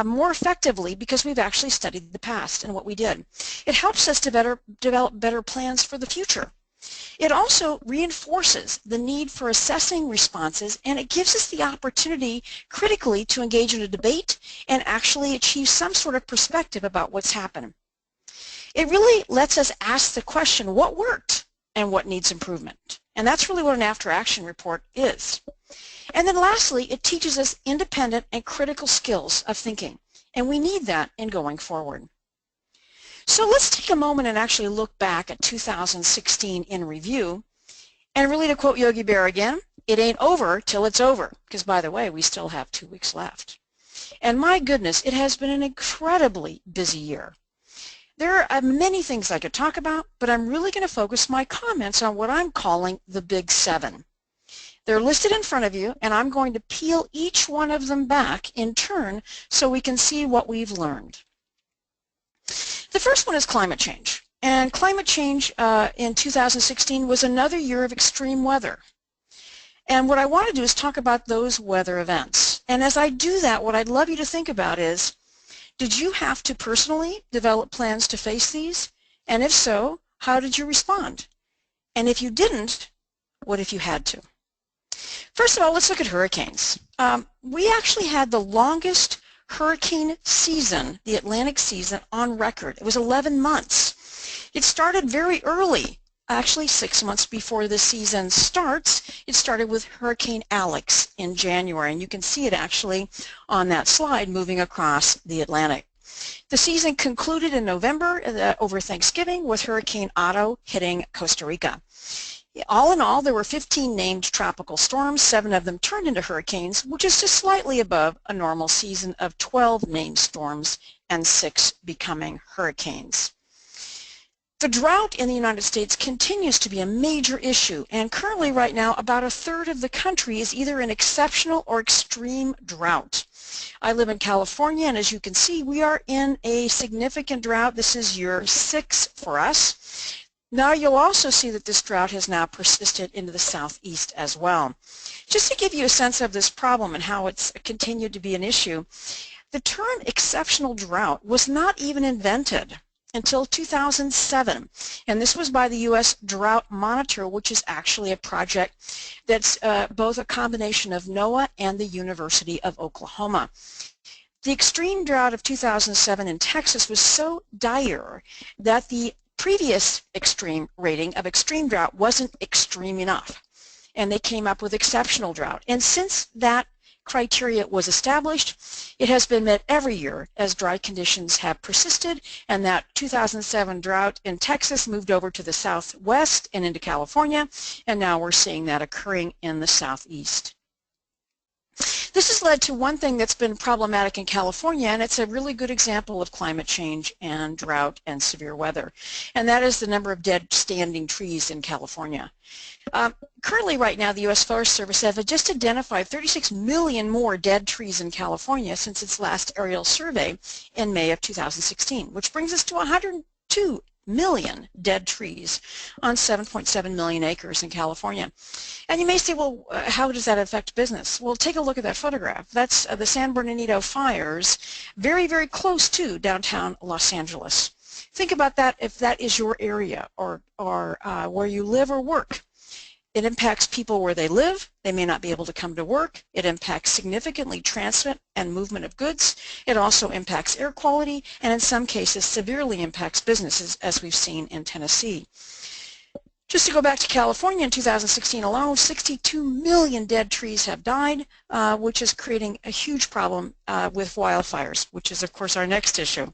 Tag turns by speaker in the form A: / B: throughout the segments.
A: more effectively because we've actually studied the past and what we did. It helps us to develop better plans for the future. It also reinforces the need for assessing responses, and it gives us the opportunity critically to engage in a debate and actually achieve some sort of perspective about what's happened. It really lets us ask the question, what worked and what needs improvement? And that's really what an after-action report is. And then lastly, it teaches us independent and critical skills of thinking, and we need that in going forward. So let's take a moment and actually look back at 2016 in review, and really to quote Yogi Berra again, it ain't over till it's over, because by the way, we still have 2 weeks left. And my goodness, it has been an incredibly busy year. There are many things I could talk about, but I'm really going to focus my comments on what I'm calling the Big 7. They're listed in front of you, and I'm going to peel each one of them back in turn so we can see what we've learned. The first one is climate change. And climate change in 2016 was another year of extreme weather. And what I want to do is talk about those weather events. And as I do that, what I'd love you to think about is, did you have to personally develop plans to face these? And if so, how did you respond? And if you didn't, what if you had to? First of all, let's look at hurricanes. We actually had the longest hurricane season, the Atlantic season, on record. It was 11 months. It started very early, actually 6 months before the season starts. It started with Hurricane Alex in January, and you can see it actually on that slide moving across the Atlantic. The season concluded in November over Thanksgiving with Hurricane Otto hitting Costa Rica. All in all, there were 15 named tropical storms. 7 of them turned into hurricanes, which is just slightly above a normal season of 12 named storms and 6 becoming hurricanes. The drought in the United States continues to be a major issue, and currently right now about 1/3 of the country is either in exceptional or extreme drought. I live in California, and as you can see, we are in a significant drought. This is year 6 for us. Now you'll also see that this drought has now persisted into the southeast as well. Just to give you a sense of this problem and how it's continued to be an issue, the term exceptional drought was not even invented until 2007, and this was by the U.S. Drought Monitor, which is actually a project that's both a combination of NOAA and the University of Oklahoma. The extreme drought of 2007 in Texas was so dire that the previous extreme rating of extreme drought wasn't extreme enough, and they came up with exceptional drought. And since that criteria was established, it has been met every year as dry conditions have persisted, and that 2007 drought in Texas moved over to the southwest and into California, and now we're seeing that occurring in the southeast. This has led to one thing that's been problematic in California, and it's a really good example of climate change and drought and severe weather, and that is the number of dead standing trees in California. Currently right now the U.S. Forest Service has just identified 36 million more dead trees in California since its last aerial survey in May of 2016, which brings us to 102 million dead trees on 7.7 million acres in California. And you may say, well, how does that affect business? Well, take a look at that photograph. That's the San Bernardino fires, very, very close to downtown Los Angeles. Think about that if that is your area or where you live or work. It impacts people where they live. They may not be able to come to work. It impacts significantly transit and movement of goods. It also impacts air quality, and in some cases severely impacts businesses, as we've seen in Tennessee. Just to go back to California, in 2016 alone, 62 million dead trees have died, which is creating a huge problem with wildfires, which is, of course, our next issue.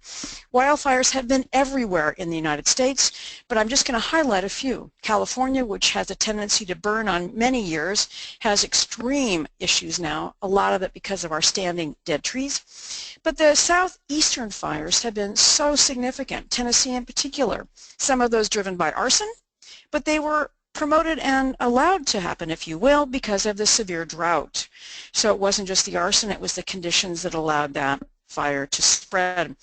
A: Wildfires have been everywhere in the United States, but I'm just going to highlight a few. California, which has a tendency to burn on many years, has extreme issues now, a lot of it because of our standing dead trees. But the southeastern fires have been so significant, Tennessee in particular, some of those driven by arson, but they were promoted and allowed to happen, if you will, because of the severe drought. So it wasn't just the arson, it was the conditions that allowed that fire to spread.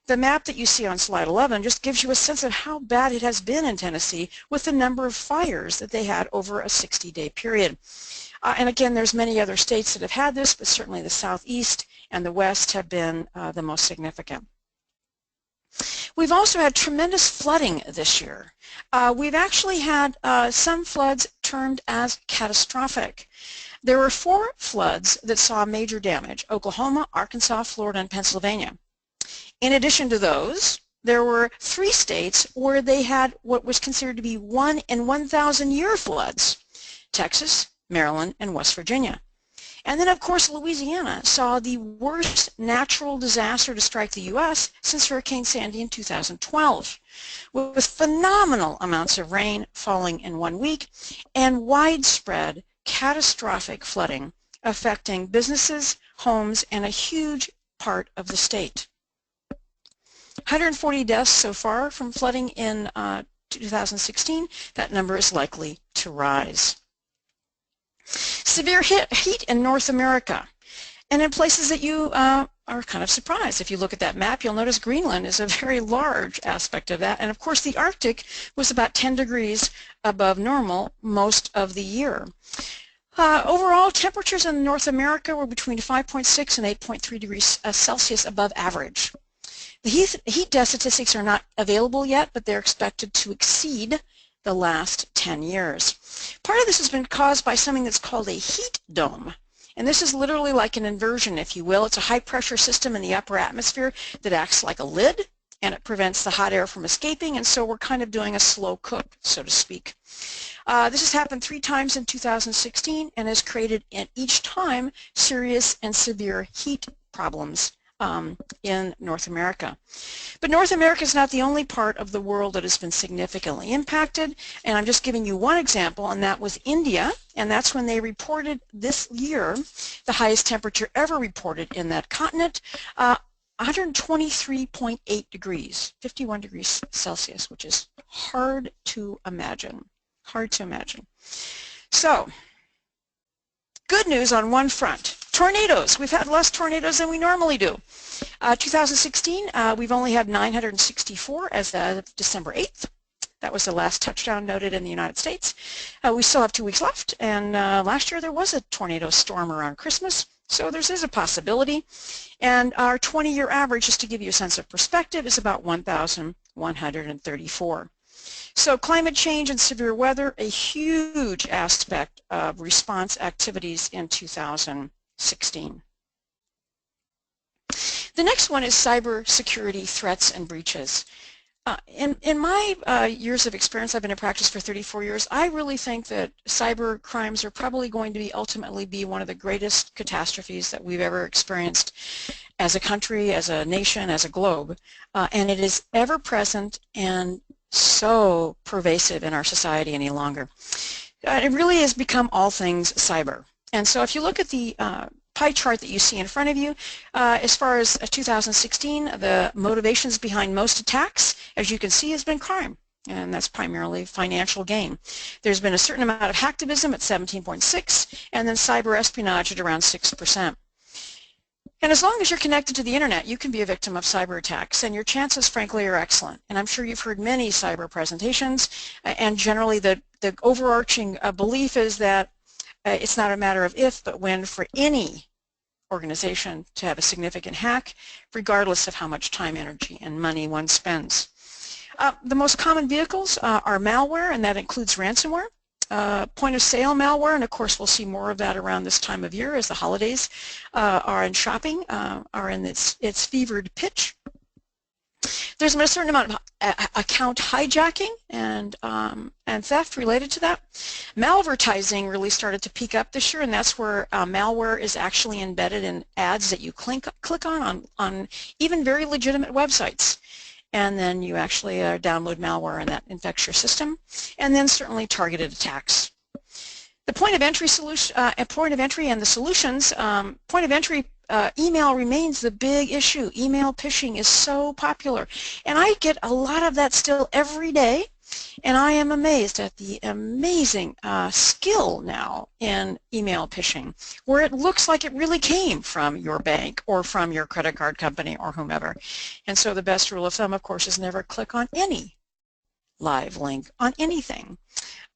A: The map that you see on slide 11 just gives you a sense of how bad it has been in Tennessee with the number of fires that they had over a 60-day period. And again, there's many other states that have had this, but certainly the Southeast and the West have been the most significant. We've also had tremendous flooding this year. We've actually had some floods termed as catastrophic. There were 4 floods that saw major damage: Oklahoma, Arkansas, Florida, and Pennsylvania. In addition to those, there were 3 states where they had what was considered to be 1 in 1,000 year floods: Texas, Maryland, and West Virginia. And then, of course, Louisiana saw the worst natural disaster to strike the U.S. since Hurricane Sandy in 2012, with phenomenal amounts of rain falling in 1 week and widespread catastrophic flooding affecting businesses, homes, and a huge part of the state. 140 deaths so far from flooding in 2016. That number is likely to rise. Severe heat in North America, and in places that you are kind of surprised. If you look at that map, you'll notice Greenland is a very large aspect of that, and of course the Arctic was about 10 degrees above normal most of the year. Overall, temperatures in North America were between 5.6 and 8.3 degrees Celsius above average. The heat death statistics are not available yet, but they're expected to exceed the last 10 years. Part of this has been caused by something that's called a heat dome. And this is literally like an inversion, if you will. It's a high pressure system in the upper atmosphere that acts like a lid, and it prevents the hot air from escaping, and so we're kind of doing a slow cook, so to speak. This has happened 3 times in 2016 and has created in each time serious and severe heat problems in North America. But North America is not the only part of the world that has been significantly impacted, and I'm just giving you one example, and that was India, and that's when they reported this year the highest temperature ever reported in that continent, 123.8 degrees, 51 degrees Celsius, which is hard to imagine. Hard to imagine. So, good news on one front. Tornadoes. We've had less tornadoes than we normally do. 2016, we've only had 964 as of December 8th. That was the last touchdown noted in the United States. We still have 2 weeks left, and last year there was a tornado storm around Christmas, so there is a possibility. And our 20-year average, just to give you a sense of perspective, is about 1,134. So climate change and severe weather, a huge aspect of response activities in 2016. The next one is cybersecurity threats and breaches. In my years of experience, I've been in practice for 34 years, I really think that cyber crimes are probably going to ultimately be one of the greatest catastrophes that we've ever experienced as a country, as a nation, as a globe. And it is ever present and so pervasive in our society any longer. It really has become all things cyber. And so if you look at the pie chart that you see in front of you, as far as 2016, the motivations behind most attacks, as you can see, has been crime, and that's primarily financial gain. There's been a certain amount of hacktivism at 17.6, and then cyber espionage at around 6%. And as long as you're connected to the internet, you can be a victim of cyber attacks, and your chances, frankly, are excellent. And I'm sure you've heard many cyber presentations, and generally the overarching belief is that it's not a matter of if, but when for any organization to have a significant hack, regardless of how much time, energy, and money one spends. The most common vehicles are malware, and that includes ransomware. Point-of-sale malware, and of course we'll see more of that around this time of year as the holidays are in shopping, are in its fevered pitch. There's been a certain amount of account hijacking and theft related to that. Malvertising really started to peak up this year, and that's where malware is actually embedded in ads that you click on even very legitimate websites. And then you actually download malware and that infects your system. And then certainly targeted attacks. The point of entry and the solutions. Point of entry email remains the big issue. Email phishing is so popular, and I get a lot of that still every day. And I am amazed at the amazing skill now in email phishing, where it looks like it really came from your bank or from your credit card company or whomever. And so the best rule of thumb, of course, is never click on any live link on anything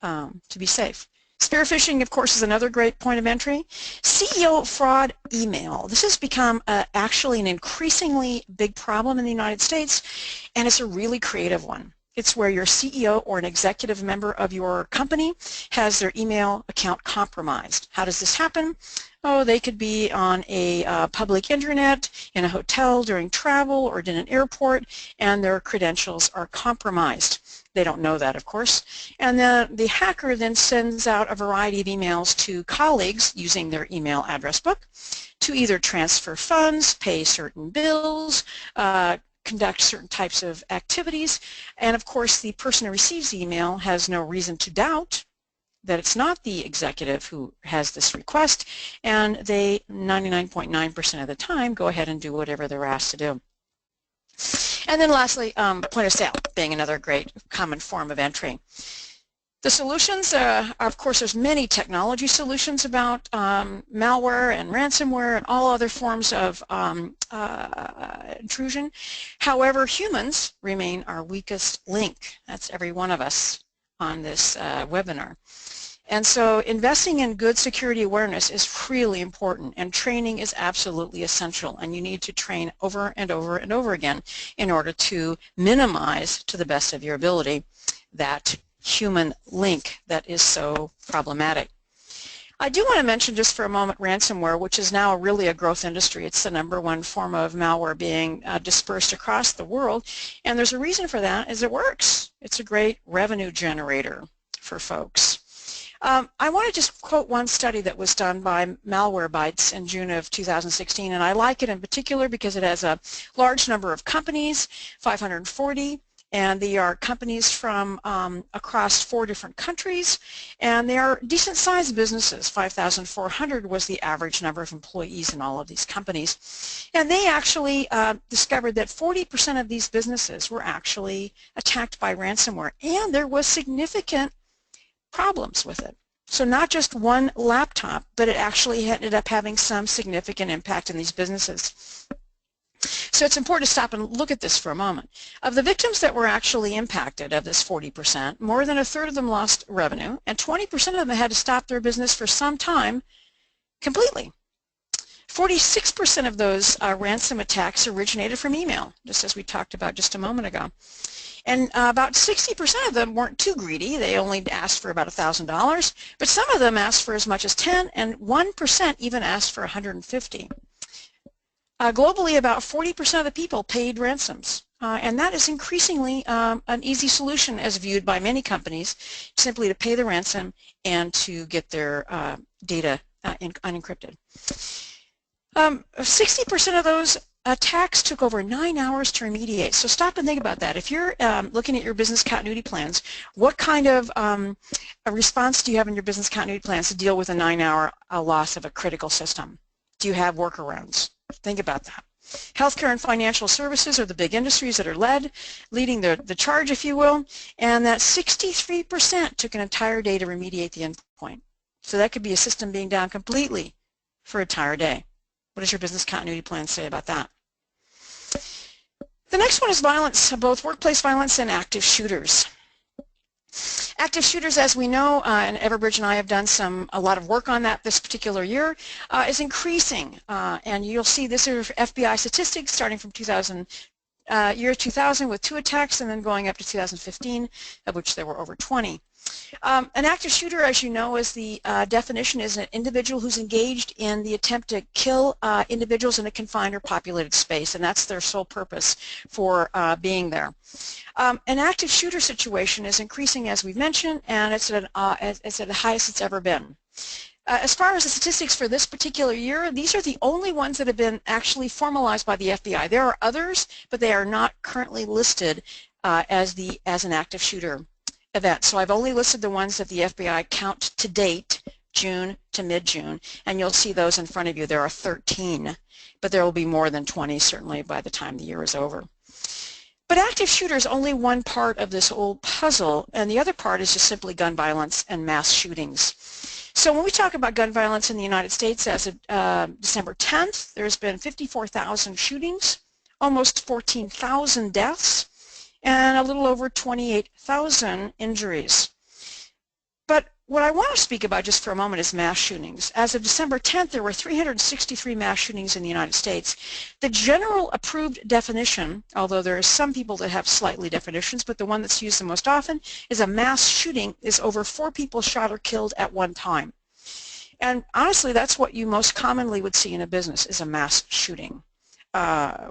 A: to be safe. Spear phishing, of course, is another great point of entry. CEO fraud email. This has become actually an increasingly big problem in the United States, and it's a really creative one. It's where your CEO or an executive member of your company has their email account compromised. How does this happen? Oh, they could be on a public internet, in a hotel, during travel, or in an airport, and their credentials are compromised. They don't know that, of course. And the hacker then sends out a variety of emails to colleagues using their email address book to either transfer funds, pay certain bills, conduct certain types of activities, and of course the person who receives the email has no reason to doubt that it's not the executive who has this request, and they 99.9% of the time go ahead and do whatever they're asked to do. And then lastly, point of sale being another great common form of entry. The solutions, of course, there's many technology solutions about malware and ransomware and all other forms of intrusion. However, humans remain our weakest link. That's every one of us on this webinar. And so investing in good security awareness is really important, and training is absolutely essential, and you need to train over and over and over again in order to minimize, to the best of your ability, that human link that is so problematic. I do want to mention just for a moment ransomware, which is now really a growth industry. It's the #1 form of malware being dispersed across the world, and there's a reason for that, is it works. It's a great revenue generator for folks. I want to just quote one study that was done by Malwarebytes in June of 2016, and I like it in particular because it has a large number of companies, 540, and they are companies from across 4 different countries, and they are decent-sized businesses. 5,400 was the average number of employees in all of these companies. And they actually discovered that 40% of these businesses were actually attacked by ransomware, and there was significant problems with it. So not just one laptop, but it actually ended up having some significant impact in these businesses. So it's important to stop and look at this for a moment. Of the victims that were actually impacted, of this 40%, more than 1/3 of them lost revenue, and 20% of them had to stop their business for some time completely. 46% of those ransom attacks originated from email, just as we talked about just a moment ago. And about 60% of them weren't too greedy. They only asked for about $1,000, but some of them asked for as much as 10, and 1% even asked for 150. Globally, about 40% of the people paid ransoms, and that is increasingly an easy solution as viewed by many companies, simply to pay the ransom and to get their data unencrypted. 60% of those attacks took over 9 hours to remediate. So stop and think about that. If you're looking at your business continuity plans, what kind of a response do you have in your business continuity plans to deal with a 9-hour loss of a critical system? Do you have workarounds? Think about that. Healthcare and financial services are the big industries that are leading the charge, if you will, and that 63% took an entire day to remediate the endpoint. So that could be a system being down completely for an entire day. What does your business continuity plan say about that? The next one is violence, both workplace violence and active shooters. Active shooters, as we know, and Everbridge and I have done a lot of work on that this particular year, is increasing. And you'll see this is FBI statistics starting from year 2000 with 2 attacks, and then going up to 2015, of which there were over 20. An active shooter, as you know, is the definition is an individual who's engaged in the attempt to kill individuals in a confined or populated space, and that's their sole purpose for being there. An active shooter situation is increasing, as we've mentioned, and it's at the highest it's ever been. As far as the statistics for this particular year, these are the only ones that have been actually formalized by the FBI. There are others, but they are not currently listed as an active shooter event. So I've only listed the ones that the FBI count to date, June to mid-June, and you'll see those in front of you. There are 13, but there will be more than 20 certainly by the time the year is over. But active shooter is only one part of this whole puzzle, and the other part is just simply gun violence and mass shootings. So when we talk about gun violence in the United States, as of December 10th, there's been 54,000 shootings, almost 14,000 deaths, and a little over 28,000 injuries. But What I want to speak about just for a moment is mass shootings. As of December 10th, there were 363 mass shootings in the United States. The general approved definition, although there are some people that have slightly definitions, but the one that's used the most often is a mass shooting is over 4 people shot or killed at one time. And honestly, that's what you most commonly would see in a business is a mass shooting.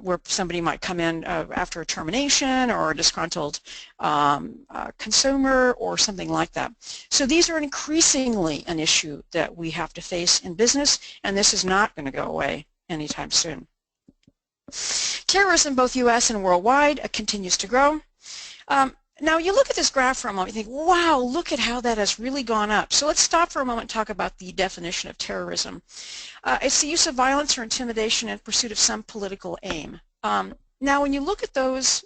A: Where somebody might come in after a termination or a disgruntled consumer or something like that. So these are increasingly an issue that we have to face in business, and this is not going to go away anytime soon. Terrorism, both U.S. and worldwide, continues to grow. Now you look at this graph for a moment, you think, wow, look at how that has really gone up. So let's stop for a moment and talk about the definition of terrorism. It's the use of violence or intimidation in pursuit of some political aim. Now when you look at those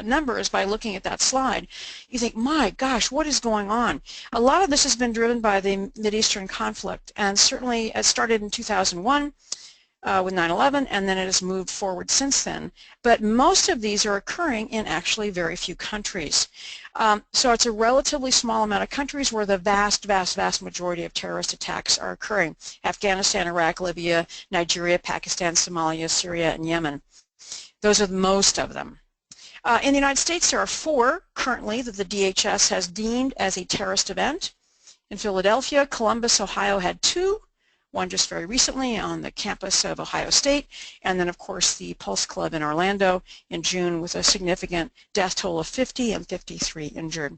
A: numbers by looking at that slide, you think, my gosh, what is going on? A lot of this has been driven by the Mideastern conflict, and certainly it started in 2001. With 9/11, and then it has moved forward since then. But most of these are occurring in actually very few countries. So it's a relatively small amount of countries where the vast majority of terrorist attacks are occurring. Afghanistan, Iraq, Libya, Nigeria, Pakistan, Somalia, Syria, and Yemen. Those are most of them. In the United States, there are 4 currently that the DHS has deemed as a terrorist event. In Philadelphia, Columbus, Ohio had 2. One just very recently on the campus of Ohio State, and then of course the Pulse Club in Orlando in June with a significant death toll of 50 and 53 injured.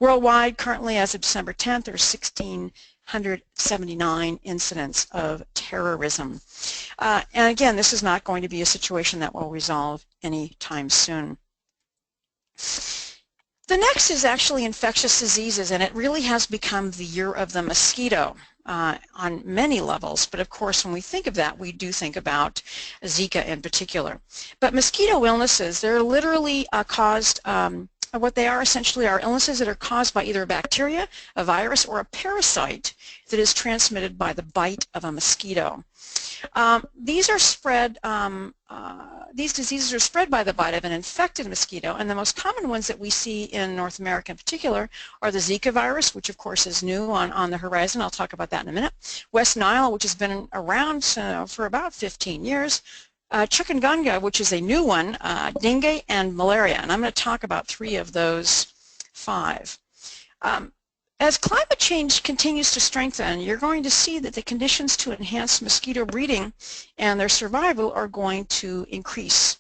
A: Worldwide, currently as of December 10th, there's 1,679 incidents of terrorism. And again, this is not going to be a situation that will resolve anytime soon. The next is actually infectious diseases, and it really has become the year of the mosquito. On many levels, but of course when we think of that, we do think about Zika in particular. But mosquito illnesses, they're literally caused, what they are essentially are illnesses that are caused by either a bacteria, a virus, or a parasite that is transmitted by the bite of a mosquito. These are spread, these diseases are spread by the bite of an infected mosquito, and the most common ones that we see in North America in particular are the Zika virus, which of course is new on the horizon. I'll talk about that in a minute. West Nile, which has been around for about 15 years. Chikungunya, which is a new one, dengue, and malaria, and I'm going to talk about 3 of those 5. As climate change continues to strengthen, you're going to see that the conditions to enhance mosquito breeding and their survival are going to increase.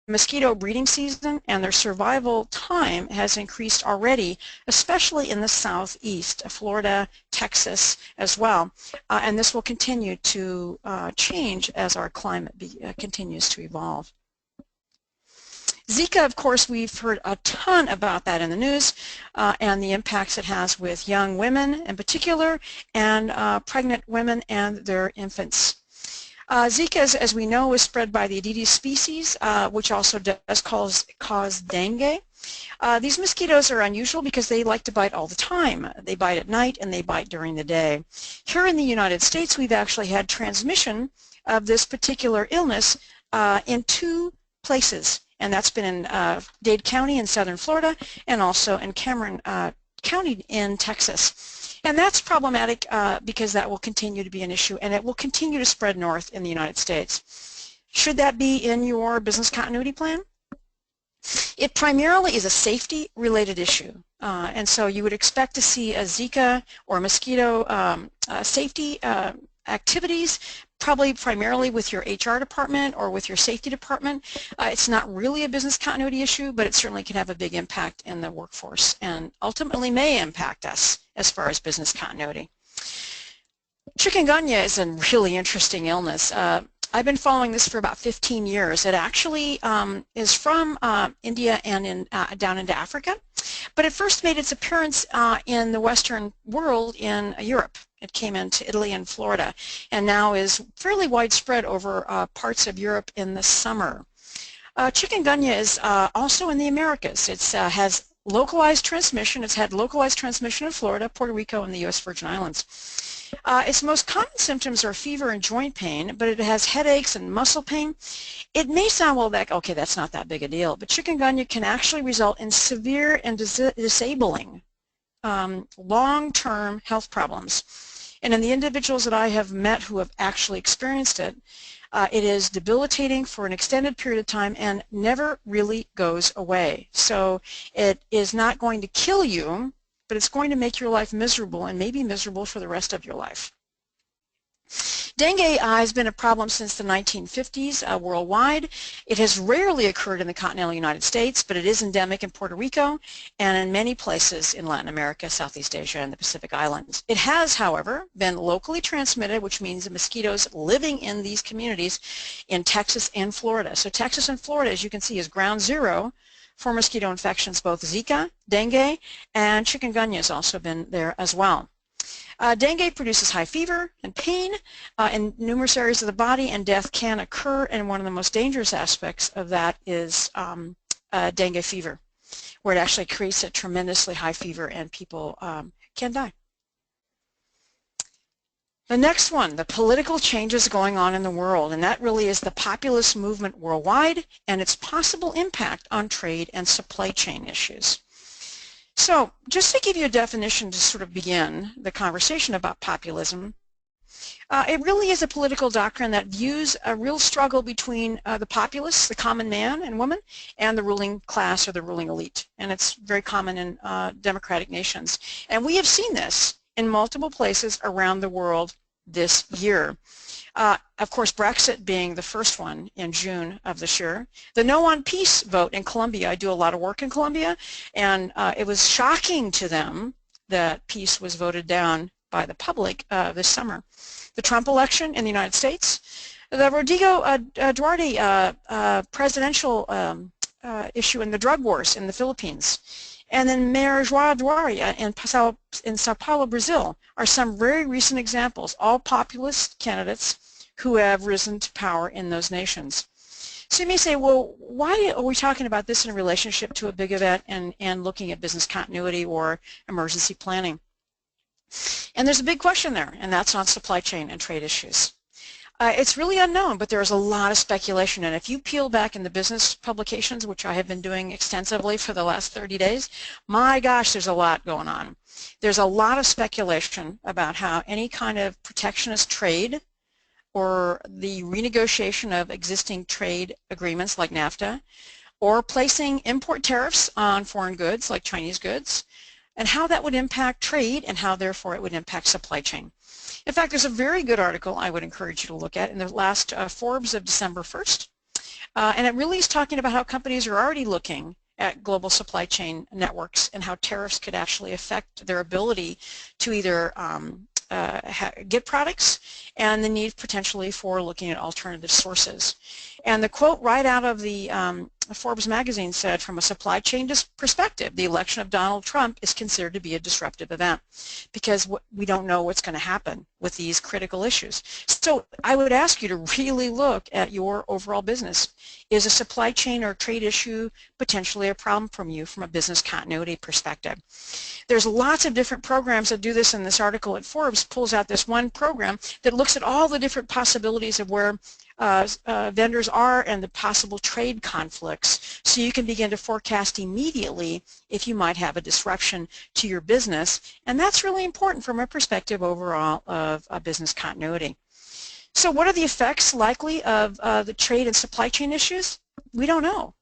A: Mosquito breeding season and their survival time has increased already, especially in the southeast, Florida, Texas as well, and this will continue to change as our climate continues to evolve. Zika, of course, we've heard a ton about that in the news and the impacts it has with young women in particular and pregnant women and their infants. Zika, as we know, is spread by the Aedes species, which also does cause dengue. These mosquitoes are unusual because they like to bite all the time. They bite at night and they bite during the day. Here in the United States, we've actually had transmission of this particular illness in 2 places. And that's been in Dade County in southern Florida and also in Cameron County in Texas. And that's problematic because that will continue to be an issue, and it will continue to spread north in the United States. Should that be in your business continuity plan? It primarily is a safety-related issue, and so you would expect to see a Zika or mosquito safety activities, probably primarily with your HR department or with your safety department. It's not really a business continuity issue, but it certainly can have a big impact in the workforce and ultimately may impact us as far as business continuity. Chikungunya is a really interesting illness. I've been following this for about 15 years. It actually is from India and down into Africa, but it first made its appearance in the Western world in Europe. It came into Italy and Florida, and now is fairly widespread over parts of Europe in the summer. Chikungunya is also in the Americas. It has localized transmission. It's had localized transmission in Florida, Puerto Rico, and the U.S. Virgin Islands. Its most common symptoms are fever and joint pain, but it has headaches and muscle pain. It may sound, well, okay, that's not that big a deal, but chikungunya can actually result in severe and disabling long-term health problems. And in the individuals that I have met who have actually experienced it, it is debilitating for an extended period of time and never really goes away. So it is not going to kill you, but it's going to make your life miserable and maybe miserable for the rest of your life. Dengue has been a problem since the 1950s worldwide. It has rarely occurred in the continental United States, but it is endemic in Puerto Rico and in many places in Latin America, Southeast Asia, and the Pacific Islands. It has, however, been locally transmitted, which means the mosquitoes living in these communities in Texas and Florida. So Texas and Florida, as you can see, is ground zero for mosquito infections. Both Zika, dengue, and chikungunya has also been there as well. Dengue produces high fever and pain in numerous areas of the body, and death can occur, and one of the most dangerous aspects of that is dengue fever, where it actually creates a tremendously high fever and people can die. The next one, the political changes going on in the world, and that really is the populist movement worldwide and its possible impact on trade and supply chain issues. So just to give you a definition to sort of begin the conversation about populism, it really is a political doctrine that views a real struggle between the populace, the common man and woman, and the ruling class or the ruling elite. And it's very common in democratic nations. And we have seen this in multiple places around the world this year. Of course, Brexit being the first one in June of this year. The No on Peace vote in Colombia. I do a lot of work in Colombia, and it was shocking to them that peace was voted down by the public this summer. The Trump election in the United States. The Rodrigo Duterte presidential issue in the drug wars in the Philippines. And then Mayor João Dória in Sao Paulo, Brazil, are some very recent examples, all populist candidates who have risen to power in those nations. So you may say, well, why are we talking about this in relationship to a big event and looking at business continuity or emergency planning? And there's a big question there, and that's on supply chain and trade issues. It's really unknown, but there's a lot of speculation, and if you peel back in the business publications, which I have been doing extensively for the last 30 days, my gosh, there's a lot going on. There's a lot of speculation about how any kind of protectionist trade or the renegotiation of existing trade agreements like NAFTA, or placing import tariffs on foreign goods like Chinese goods, and how that would impact trade and how therefore it would impact supply chain. In fact, there's a very good article I would encourage you to look at in the last Forbes of December 1st, and it really is talking about how companies are already looking at global supply chain networks and how tariffs could actually affect their ability to either get products and the need potentially for looking at alternative sources. And the quote right out of the Forbes magazine said, from a supply chain perspective, the election of Donald Trump is considered to be a disruptive event because we don't know what's going to happen with these critical issues. So I would ask you to really look at your overall business. Is a supply chain or trade issue potentially a problem from you from a business continuity perspective? There's lots of different programs that do this, and this article at Forbes pulls out this one program that looks at all the different possibilities of where vendors are and the possible trade conflicts, so you can begin to forecast immediately if you might have a disruption to your business, and that's really important from a perspective overall of business continuity. So what are the effects likely of the trade and supply chain issues? We don't know.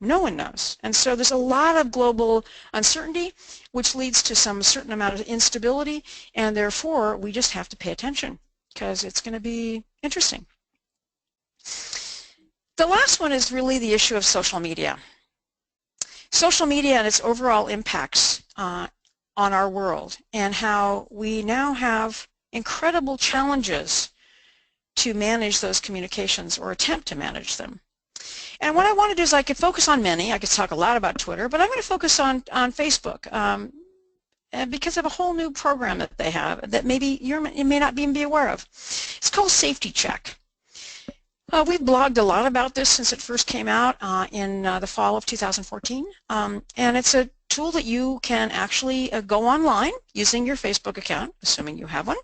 A: No one knows. And so there's a lot of global uncertainty, which leads to some certain amount of instability, and therefore we just have to pay attention because it's going to be interesting. The last one is really the issue of social media. Social media and its overall impacts on our world, and how we now have incredible challenges to manage those communications or attempt to manage them. And what I want to do is I could focus on many. I could talk a lot about Twitter, but I'm going to focus on Facebook because of a whole new program that they have that maybe you may not even be aware of. It's called Safety Check. We've blogged a lot about this since it first came out in the fall of 2014, and it's a tool that you can actually go online using your Facebook account, assuming you have one,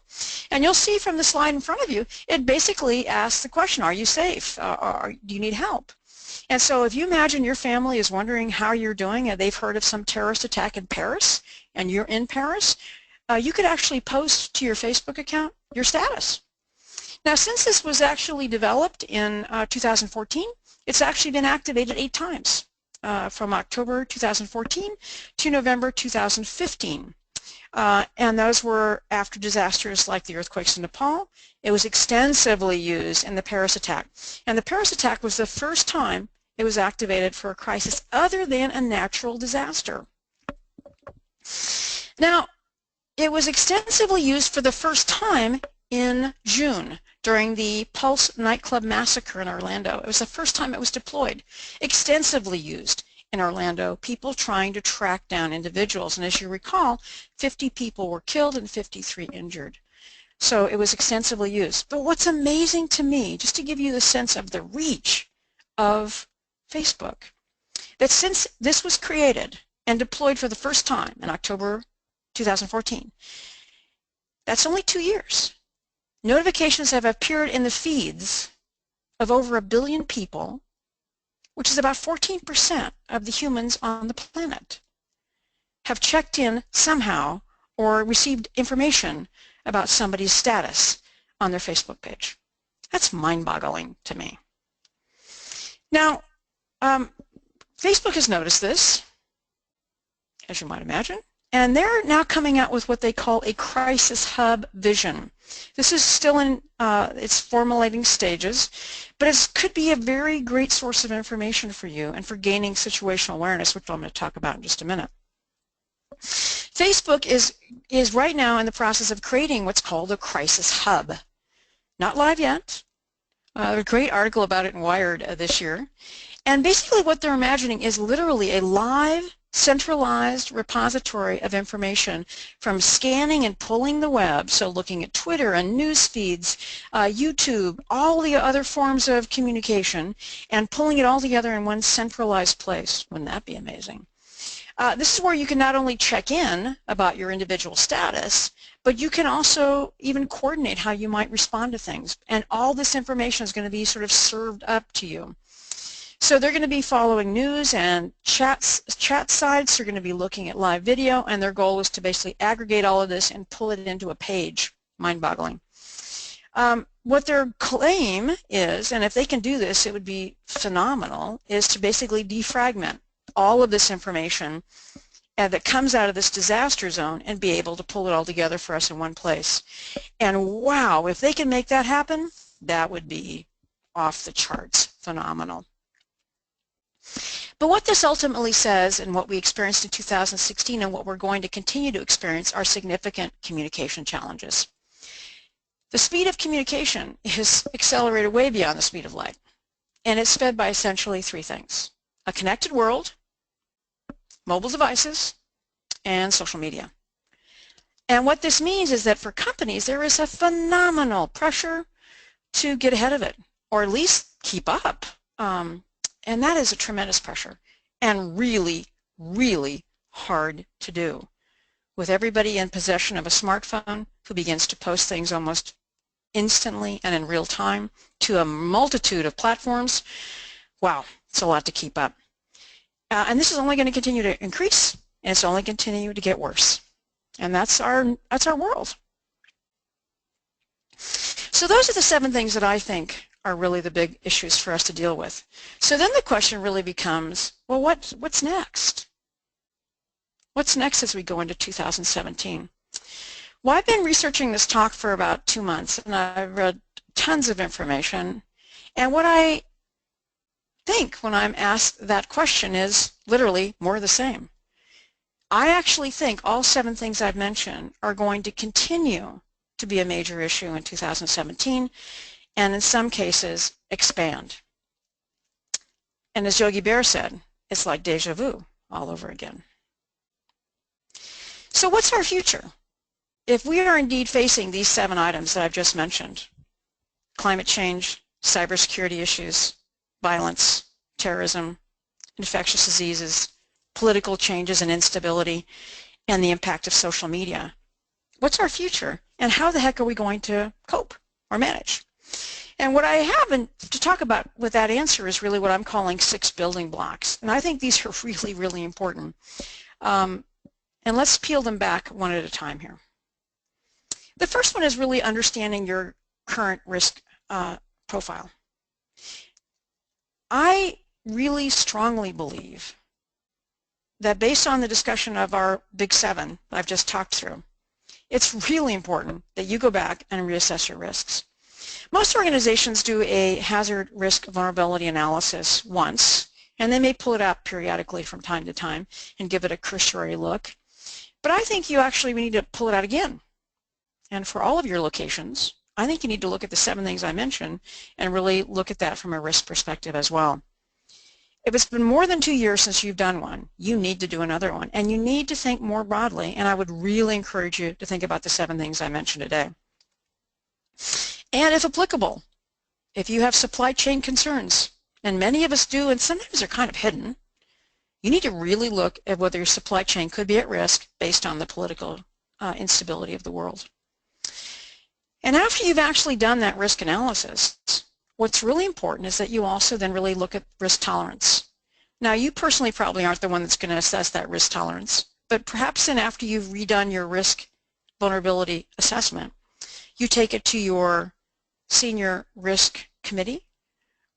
A: and you'll see from the slide in front of you, it basically asks the question, are you safe? Or do you need help? And so if you imagine your family is wondering how you're doing and they've heard of some terrorist attack in Paris and you're in Paris, you could actually post to your Facebook account your status. Now, since this was actually developed in 2014, it's actually been activated 8 times from October 2014 to November 2015. And those were after disasters like the earthquakes in Nepal. It was extensively used in the Paris attack. And the Paris attack was the first time it was activated for a crisis other than a natural disaster. Now, it was extensively used for the first time in June during the Pulse nightclub massacre in Orlando. It was the first time it was deployed, extensively used in Orlando, people trying to track down individuals. And as you recall, 50 people were killed and 53 injured. So it was extensively used. But what's amazing to me, just to give you the sense of the reach of Facebook, that since this was created and deployed for the first time in October 2014, that's only 2 years. Notifications have appeared in the feeds of over 1 billion people, which is about 14% of the humans on the planet, have checked in somehow or received information about somebody's status on their Facebook page. That's mind-boggling to me. Now, Facebook has noticed this, as you might imagine, and they're now coming out with what they call a crisis hub vision. This is still in its formulating stages, but it could be a very great source of information for you and for gaining situational awareness, which I'm going to talk about in just a minute. Facebook is right now in the process of creating what's called a crisis hub. Not live yet. A great article about it in Wired this year. And basically what they're imagining is literally a live, centralized repository of information from scanning and pulling the web, so looking at Twitter and news feeds, YouTube, all the other forms of communication, and pulling it all together in one centralized place. Wouldn't that be amazing? This is where you can not only check in about your individual status, but you can also even coordinate how you might respond to things. And all this information is going to be sort of served up to you. So they're going to be following news and chat sites. They're going to be looking at live video, and their goal is to basically aggregate all of this and pull it into a page. Mind-boggling. What their claim is, and if they can do this, it would be phenomenal, is to basically defragment all of this information that comes out of this disaster zone and be able to pull it all together for us in one place. And wow, if they can make that happen, that would be off the charts phenomenal. But what this ultimately says, and what we experienced in 2016 and what we're going to continue to experience, are significant communication challenges. The speed of communication is accelerated way beyond the speed of light, and it's fed by essentially 3 things: a connected world, mobile devices, and social media. And what this means is that for companies, there is a phenomenal pressure to get ahead of it, or at least keep up. And that is a tremendous pressure and really, really hard to do. With everybody in possession of a smartphone who begins to post things almost instantly and in real time to a multitude of platforms, wow, it's a lot to keep up. And this is only going to continue to increase, and it's only continue to get worse. And that's our world. So those are the 7 things that I think are really the big issues for us to deal with. So then the question really becomes, well, what's next? What's next as we go into 2017? Well, I've been researching this talk for about 2 months, and I've read tons of information. And what I think when I'm asked that question is literally more of the same. I actually think all 7 things I've mentioned are going to continue to be a major issue in 2017, and in some cases expand. And as Yogi Bear said, it's like deja vu all over again. So what's our future? If we are indeed facing these 7 items that I've just mentioned: climate change, cybersecurity issues, violence, terrorism, infectious diseases, political changes and instability, and the impact of social media, what's our future? And how the heck are we going to cope or manage? And what I have to talk about with that answer is really what I'm calling 6 building blocks. And I think these are really, really important. And let's peel them back one at a time here. The first one is really understanding your current risk profile. I really strongly believe that based on the discussion of our Big 7 I've just talked through, it's really important that you go back and reassess your risks. Most organizations do a hazard risk vulnerability analysis once, and they may pull it out periodically from time to time and give it a cursory look. But I think you actually need to pull it out again. And for all of your locations, I think you need to look at the 7 things I mentioned and really look at that from a risk perspective as well. If it's been more than 2 years since you've done one, you need to do another one. And you need to think more broadly, and I would really encourage you to think about the 7 things I mentioned today. And if applicable, if you have supply chain concerns, and many of us do, and sometimes they're kind of hidden, you need to really look at whether your supply chain could be at risk based on the political instability of the world. And after you've actually done that risk analysis, what's really important is that you also then really look at risk tolerance. Now, you personally probably aren't the one that's going to assess that risk tolerance, but perhaps then after you've redone your risk vulnerability assessment, you take it to your senior risk committee,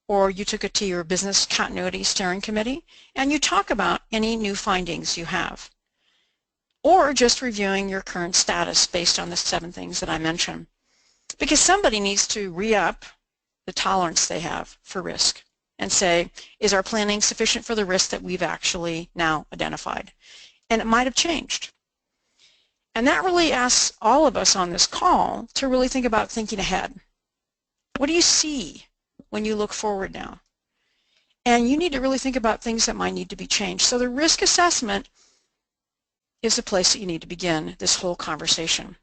A: or you took it to your business continuity steering committee, and you talk about any new findings you have, or just reviewing your current status based on the 7 things that I mentioned. Because somebody needs to re-up the tolerance they have for risk and say, is our planning sufficient for the risk that we've actually now identified? And it might have changed. And that really asks all of us on this call to really think about thinking ahead. What do you see when you look forward now? And you need to really think about things that might need to be changed. So the risk assessment is the place that you need to begin this whole conversation.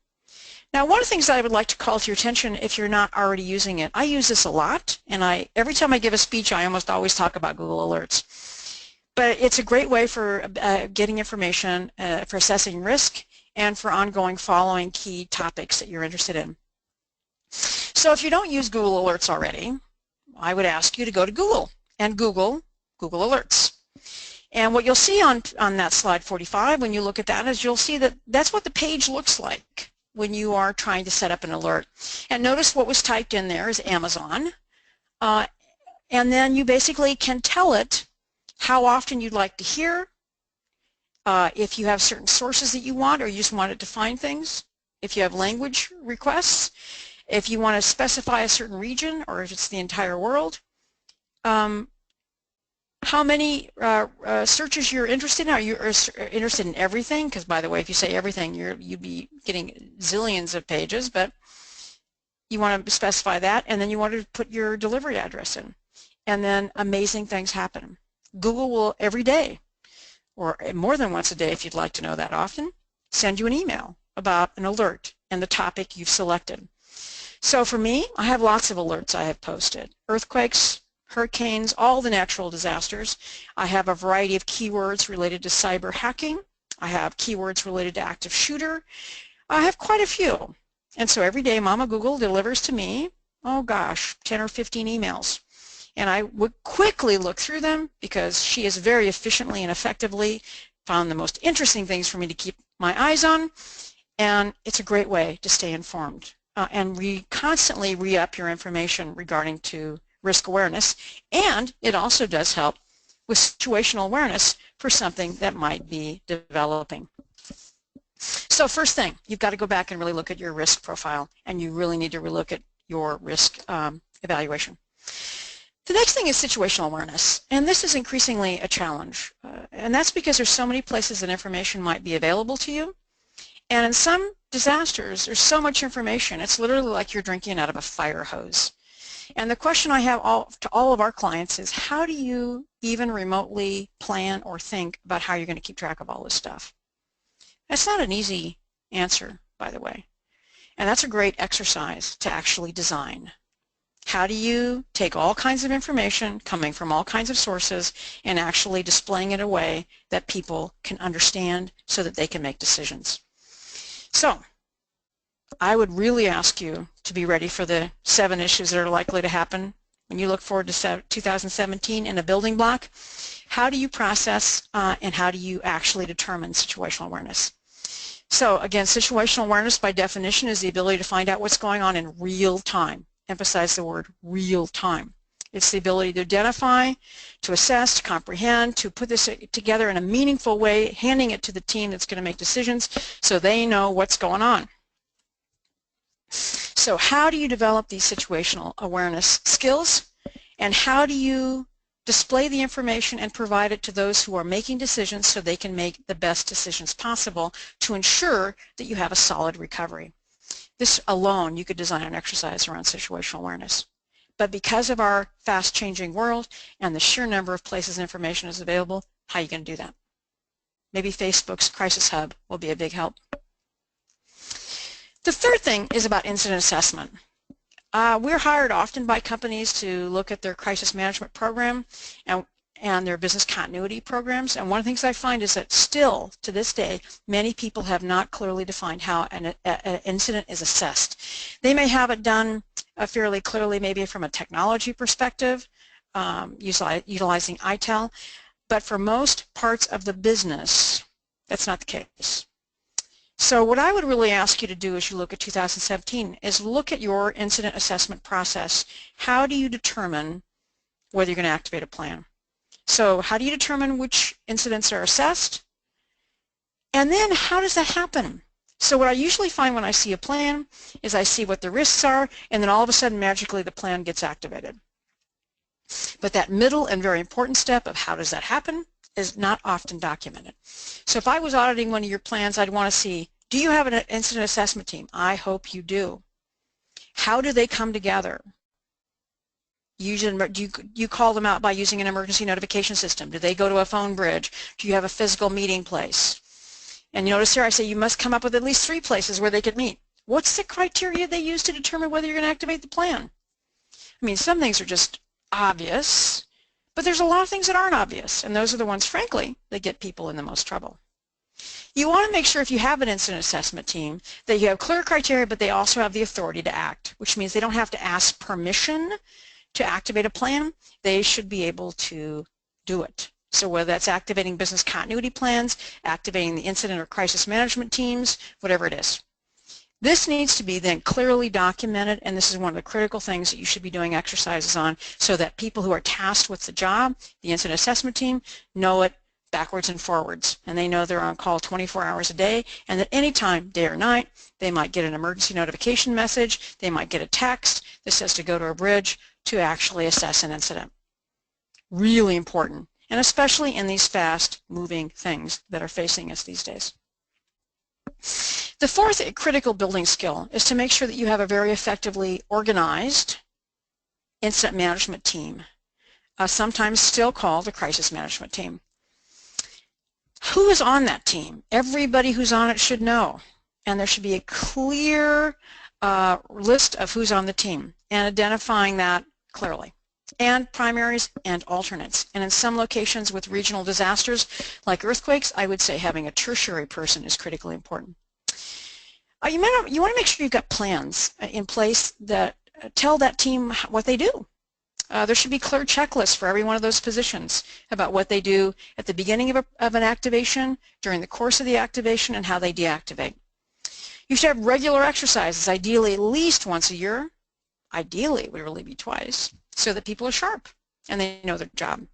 A: Now, one of the things that I would like to call to your attention, if you're not already using it, I use this a lot, and every time I give a speech, I almost always talk about Google Alerts. But it's a great way for getting information, for assessing risk, and for ongoing following key topics that you're interested in. So if you don't use Google Alerts already, I would ask you to go to Google and Google Alerts. And what you'll see on that slide 45, when you look at that, is you'll see that that's what the page looks like when you are trying to set up an alert. And notice what was typed in there is Amazon. And then you basically can tell it how often you'd like to hear, if you have certain sources that you want, or you just want it to find things, if you have language requests, if you want to specify a certain region, or if it's the entire world, how many searches you're interested in. Are you interested in everything? Because, by the way, if you say everything, you'd be getting zillions of pages, but you want to specify that, and then you want to put your delivery address in. And then amazing things happen. Google will every day, or more than once a day if you'd like to know that often, send you an email about an alert and the topic you've selected. So for me, I have lots of alerts I have posted. Earthquakes, hurricanes, all the natural disasters. I have a variety of keywords related to cyber hacking. I have keywords related to active shooter. I have quite a few. And so every day Mama Google delivers to me, oh gosh, 10 or 15 emails. And I would quickly look through them because she has very efficiently and effectively found the most interesting things for me to keep my eyes on. And it's a great way to stay informed. And constantly re-up your information regarding to risk awareness, and it also does help with situational awareness for something that might be developing. So first thing, you've got to go back and really look at your risk profile, and you really need to relook at your risk evaluation. The next thing is situational awareness, and this is increasingly a challenge, and that's because there's so many places that information might be available to you. And in some disasters, there's so much information, it's literally like you're drinking out of a fire hose. And the question I have to all of our clients is, how do you even remotely plan or think about how you're going to keep track of all this stuff? That's not an easy answer, by the way. And that's a great exercise to actually design. How do you take all kinds of information coming from all kinds of sources and actually displaying it in a way that people can understand so that they can make decisions? So I would really ask you to be ready for the 7 issues that are likely to happen when you look forward to 2017 in a building block. How do you process and how do you actually determine situational awareness? So again, situational awareness by definition is the ability to find out what's going on in real time. Emphasize the word real time. It's the ability to identify, to assess, to comprehend, to put this together in a meaningful way, handing it to the team that's going to make decisions so they know what's going on. So how do you develop these situational awareness skills, and how do you display the information and provide it to those who are making decisions so they can make the best decisions possible to ensure that you have a solid recovery? This alone, you could design an exercise around situational awareness. But because of our fast-changing world and the sheer number of places information is available, how are you going to do that? Maybe Facebook's Crisis Hub will be a big help. The third thing is about incident assessment. We're hired often by companies to look at their crisis management program and their business continuity programs, and one of the things I find is that still, to this day, many people have not clearly defined how an incident is assessed. They may have it done fairly clearly, maybe from a technology perspective, utilizing ITEL, but for most parts of the business, that's not the case. So what I would really ask you to do as you look at 2017 is look at your incident assessment process. How do you determine whether you're going to activate a plan? So how do you determine which incidents are assessed? And then how does that happen? So what I usually find when I see a plan is I see what the risks are, and then all of a sudden magically the plan gets activated. But that middle and very important step of how does that happen is not often documented. So if I was auditing one of your plans, I'd want to see, do you have an incident assessment team? I hope you do. How do they come together? Do you call them out by using an emergency notification system? Do they go to a phone bridge? Do you have a physical meeting place? And you notice here I say you must come up with at least 3 places where they could meet. What's the criteria they use to determine whether you're going to activate the plan? I mean, some things are just obvious, but there's a lot of things that aren't obvious, and those are the ones, frankly, that get people in the most trouble. You want to make sure if you have an incident assessment team that you have clear criteria, but they also have the authority to act, which means they don't have to ask permission to activate a plan. They should be able to do it. So whether that's activating business continuity plans, activating the incident or crisis management teams, whatever it is. This needs to be then clearly documented, and this is one of the critical things that you should be doing exercises on so that people who are tasked with the job, the incident assessment team, know it backwards and forwards, and they know they're on call 24 hours a day, and that any time, day or night, they might get an emergency notification message, they might get a text that says to go to a bridge to actually assess an incident. Really important, and especially in these fast-moving things that are facing us these days. The fourth critical building skill is to make sure that you have a very effectively organized incident management team, sometimes still called a crisis management team. Who is on that team? Everybody who's on it should know, and there should be a clear list of who's on the team and identifying that clearly, and primaries and alternates. And in some locations with regional disasters like earthquakes, I would say having a tertiary person is critically important. You want to make sure you've got plans in place that tell that team what they do. There should be clear checklists for every one of those positions about what they do at the beginning of an activation, during the course of the activation, and how they deactivate. You should have regular exercises, ideally at least once a year. Ideally, it would really be twice, so that people are sharp and they know their job.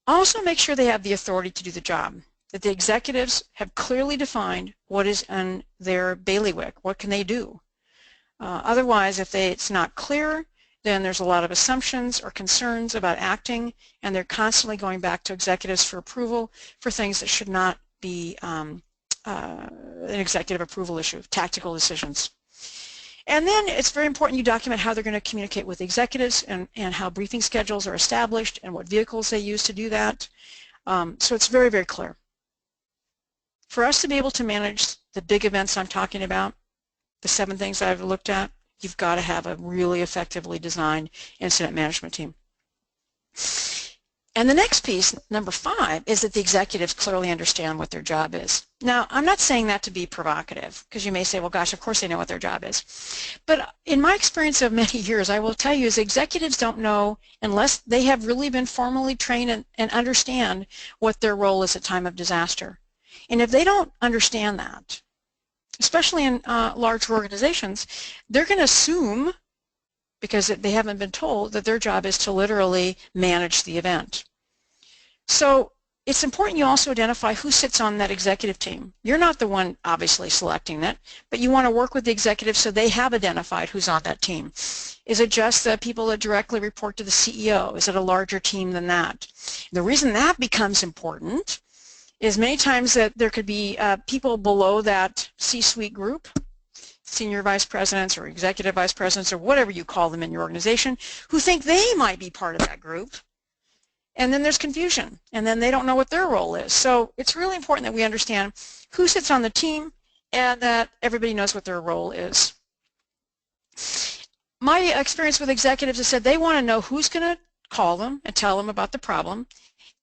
A: Also make sure they have the authority to do the job, that the executives have clearly defined what is in their bailiwick, what can they do. Otherwise, if it's not clear, then there's a lot of assumptions or concerns about acting, and they're constantly going back to executives for approval for things that should not be an executive approval issue, tactical decisions. And then it's very important you document how they're going to communicate with executives and how briefing schedules are established and what vehicles they use to do that. So it's very, very clear. For us to be able to manage the big events I'm talking about, the 7 things I've looked at, you've got to have a really effectively designed incident management team. And the next piece, number 5, is that the executives clearly understand what their job is. Now, I'm not saying that to be provocative, because you may say, well, gosh, of course they know what their job is. But in my experience of many years, I will tell you is executives don't know unless they have really been formally trained and understand what their role is at time of disaster. And if they don't understand that, especially in large organizations, they're going to assume, because they haven't been told, that their job is to literally manage the event. So it's important you also identify who sits on that executive team. You're not the one obviously selecting that, but you want to work with the executives so they have identified who's on that team. Is it just the people that directly report to the CEO? Is it a larger team than that? The reason that becomes important is many times that there could be people below that C-suite group, senior vice presidents or executive vice presidents or whatever you call them in your organization, who think they might be part of that group. And then there's confusion, and then they don't know what their role is. So it's really important that we understand who sits on the team and that everybody knows what their role is. My experience with executives is said they want to know who's going to call them and tell them about the problem,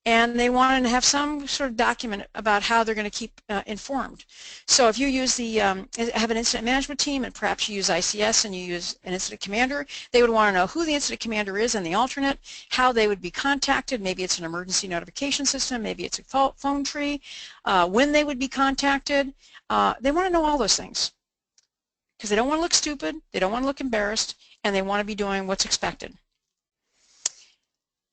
A: and they want to have some sort of document about how they're going to keep informed. So if you use have an incident management team and perhaps you use ICS and you use an incident commander, they would want to know who the incident commander is and the alternate, how they would be contacted, maybe it's an emergency notification system, maybe it's a phone tree, when they would be contacted. They want to know all those things because they don't want to look stupid, they don't want to look embarrassed, and they want to be doing what's expected.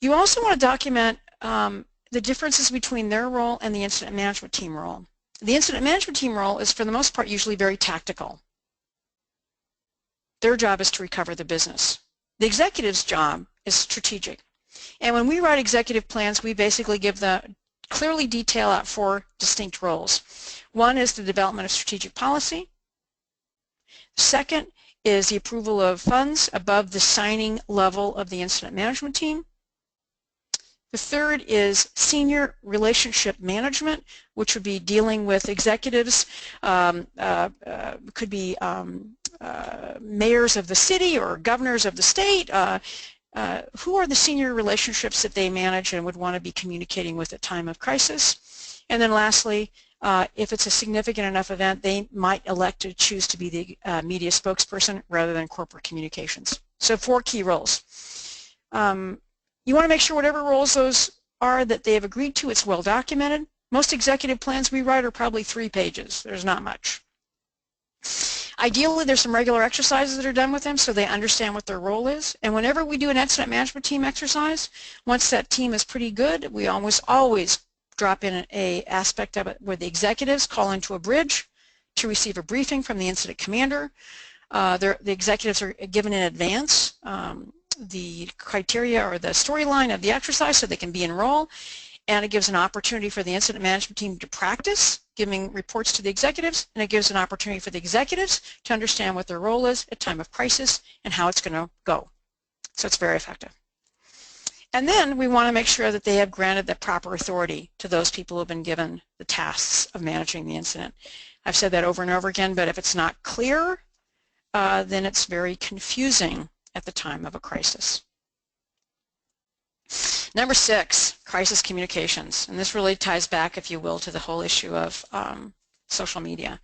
A: You also want to document the differences between their role and the incident management team role. The incident management team role is for the most part usually very tactical. Their job is to recover the business. The executive's job is strategic. And when we write executive plans, we basically clearly detail out 4 distinct roles. One is the development of strategic policy. Second is the approval of funds above the signing level of the incident management team. The third is senior relationship management, which would be dealing with executives, could be mayors of the city or governors of the state. Who are the senior relationships that they manage and would want to be communicating with at time of crisis? And then lastly, if it's a significant enough event, they might elect to choose to be the media spokesperson rather than corporate communications. So 4 key roles. You want to make sure whatever roles those are that they have agreed to, it's well documented. Most executive plans we write are probably 3 pages. There's not much. Ideally, there's some regular exercises that are done with them so they understand what their role is. And whenever we do an incident management team exercise, once that team is pretty good, we always drop in a aspect of it where the executives call into a bridge to receive a briefing from the incident commander. The executives are given in advance the criteria or the storyline of the exercise so they can be enrolled, and it gives an opportunity for the incident management team to practice giving reports to the executives, and it gives an opportunity for the executives to understand what their role is at time of crisis and how it's going to go. So it's very effective. And then we want to make sure that they have granted the proper authority to those people who have been given the tasks of managing the incident. I've said that over and over again, but if it's not clear, then it's very confusing at the time of a crisis. Number 6, crisis communications. And this really ties back, if you will, to the whole issue of social media.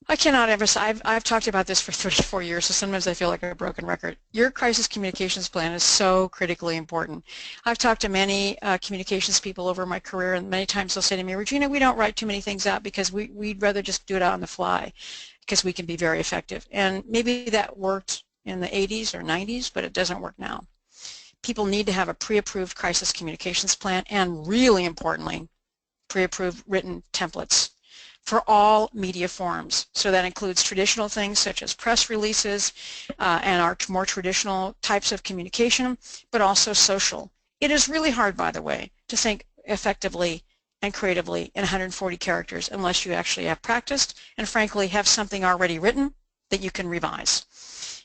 A: I cannot emphasize, I've talked about this for 34 years, so sometimes I feel like a broken record. Your crisis communications plan is so critically important. I've talked to many communications people over my career, and many times they'll say to me, Regina, we don't write too many things out because we'd rather just do it out on the fly because we can be very effective. And maybe that worked in the 80s or 90s, but it doesn't work now. People need to have a pre-approved crisis communications plan and, really importantly, pre-approved written templates for all media forms. So that includes traditional things such as press releases and our more traditional types of communication, but also social. It is really hard, by the way, to think effectively and creatively in 140 characters unless you actually have practiced and, frankly, have something already written that you can revise.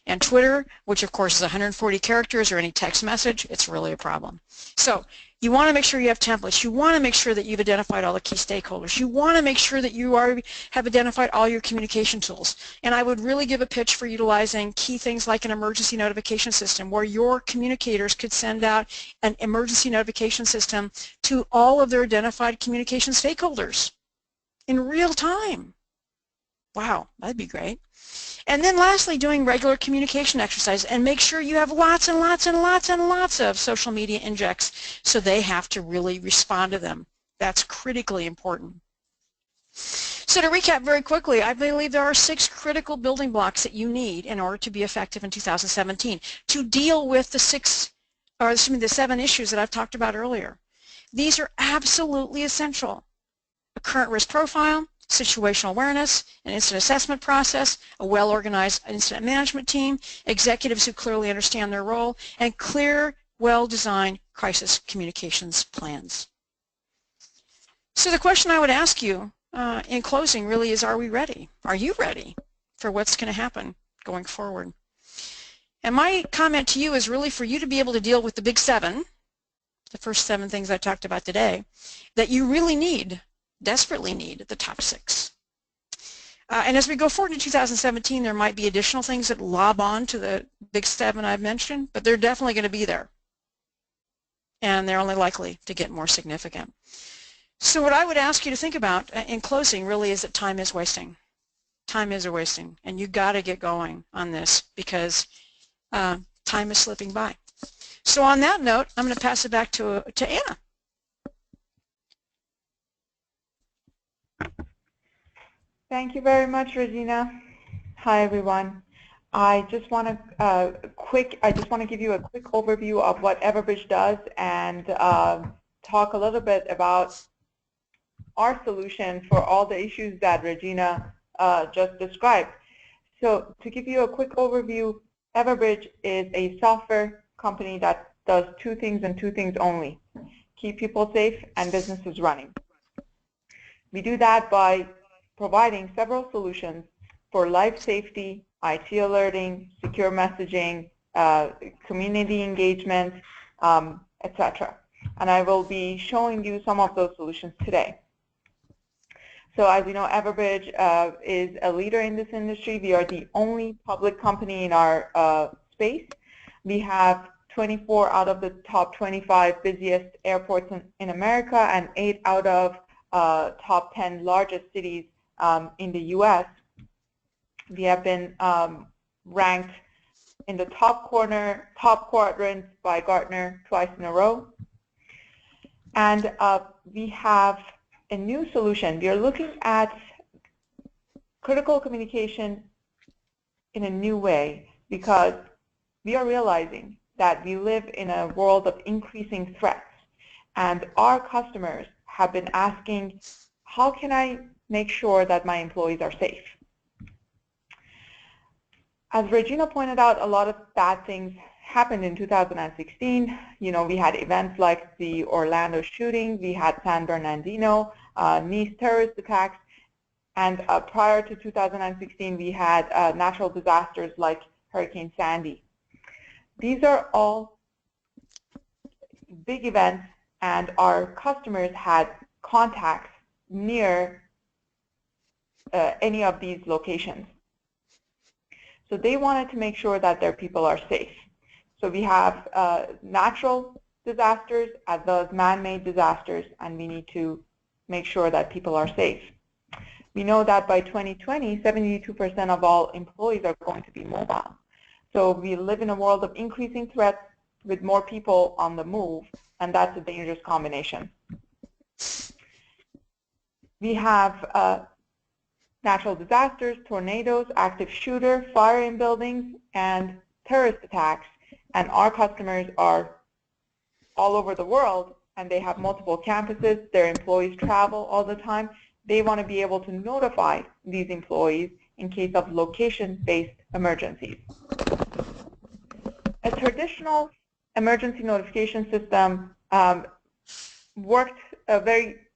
A: And Twitter, which of course is 140 characters, or any text message, it's really a problem. So You want to make sure you have templates. You want to make sure that you've identified all the key stakeholders. You want to make sure that you have identified all your communication tools. And I would really give a pitch for utilizing key things like an emergency notification system where your communicators could send out an emergency notification system to all of their identified communication stakeholders in real time. Wow, that'd be great. And then lastly, doing regular communication exercises, and make sure you have lots and lots and lots and lots of social media injects so they have to really respond to them. That's critically important. So to recap very quickly, I believe there are 6 critical building blocks that you need in order to be effective in 2017 to deal with the 7 issues that I've talked about earlier. These are absolutely essential. A current risk profile, situational awareness, an incident assessment process, a well-organized incident management team, executives who clearly understand their role, and clear, well-designed crisis communications plans. So the question I would ask you in closing really is, are we ready? Are you ready for what's going to happen going forward? And my comment to you is really for you to be able to deal with the big 7, the first 7 things I talked about today, that you really need, desperately need the top 6. And as we go forward to 2017, there might be additional things that lob on to the big 7 I've mentioned, but they're definitely going to be there. And they're only likely to get more significant. So what I would ask you to think about in closing really is that time is wasting. Time is wasting, and you've got to get going on this because time is slipping by. So on that note, I'm going to pass it back to Anna.
B: Thank you very much, Regina. Hi, everyone. I just want to give you a quick overview of what Everbridge does and talk a little bit about our solution for all the issues that Regina just described. So to give you a quick overview, Everbridge is a software company that does 2 things and 2 things only: keep people safe and businesses running. We do that by providing several solutions for life safety, IT alerting, secure messaging, community engagement, etc. And I will be showing you some of those solutions today. So as you know, Everbridge is a leader in this industry. We are the only public company in our space. We have 24 out of the top 25 busiest airports in America and 8 out of top 10 largest cities in the U.S. We have been ranked in the top quadrants by Gartner twice in a row. And we have a new solution. We are looking at critical communication in a new way because we are realizing that we live in a world of increasing threats, and our customers have been asking, how can I make sure that my employees are safe? As Regina pointed out, a lot of bad things happened in 2016. You know, we had events like the Orlando shooting, we had San Bernardino, Nice terrorist attacks, and prior to 2016, we had natural disasters like Hurricane Sandy. These are all big events, and our customers had contacts near any of these locations. So they wanted to make sure that their people are safe. So we have natural disasters as well as man-made disasters, and we need to make sure that people are safe. We know that by 2020, 72% of all employees are going to be mobile. So we live in a world of increasing threats with more people on the move, and that's a dangerous combination. We have natural disasters, tornadoes, active shooter, fire in buildings, and terrorist attacks. And our customers are all over the world, and they have multiple campuses. Their employees travel all the time. They want to be able to notify these employees in case of location-based emergencies. A traditional emergency notification system worked